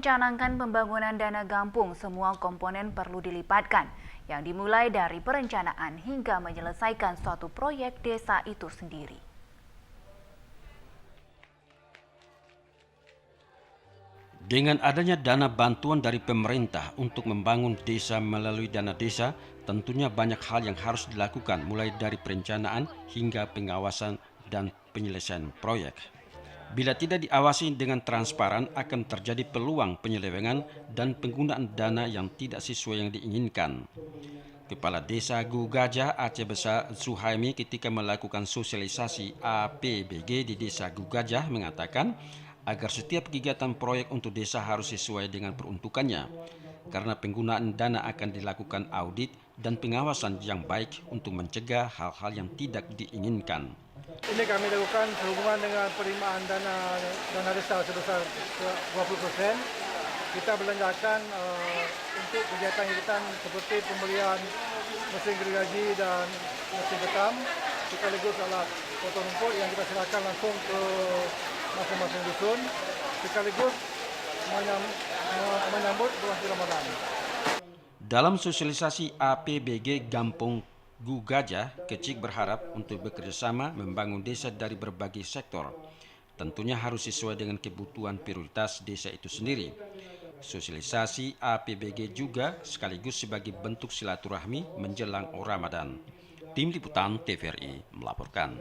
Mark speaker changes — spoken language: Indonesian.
Speaker 1: Mencanangkan pembangunan dana gampung, semua komponen perlu dilibatkan, yang dimulai dari perencanaan hingga menyelesaikan suatu proyek desa itu sendiri.
Speaker 2: Dengan adanya dana bantuan dari pemerintah untuk membangun desa melalui dana desa, tentunya banyak hal yang harus dilakukan mulai dari perencanaan hingga pengawasan dan penyelesaian proyek. Bila tidak diawasi dengan transparan, akan terjadi peluang penyelewengan dan penggunaan dana yang tidak sesuai yang diinginkan. Kepala Desa Gugajah Aceh Besar Zuhaimi ketika melakukan sosialisasi APBG di Desa Gugajah mengatakan agar setiap kegiatan proyek untuk desa harus sesuai dengan peruntukannya, karena penggunaan dana akan dilakukan audit dan pengawasan yang baik untuk mencegah hal-hal yang tidak diinginkan.
Speaker 3: Ini kami lakukan sehubungan dengan penerimaan dana desa sebesar 20%. Kita belanjakan untuk kegiatan-kegiatan seperti pembelian mesin gergaji dan mesin getam, sekaligus alat potong rumput yang kita serahkan langsung ke masing-masing dusun, sekaligus menyambut bulan suci Ramadan.
Speaker 2: Dalam sosialisasi APBG Gampung Gugajah, Kecik berharap untuk bekerjasama membangun desa dari berbagai sektor. Tentunya harus sesuai dengan kebutuhan prioritas desa itu sendiri. Sosialisasi APBG juga sekaligus sebagai bentuk silaturahmi menjelang Ramadan. Tim Liputan TVRI melaporkan.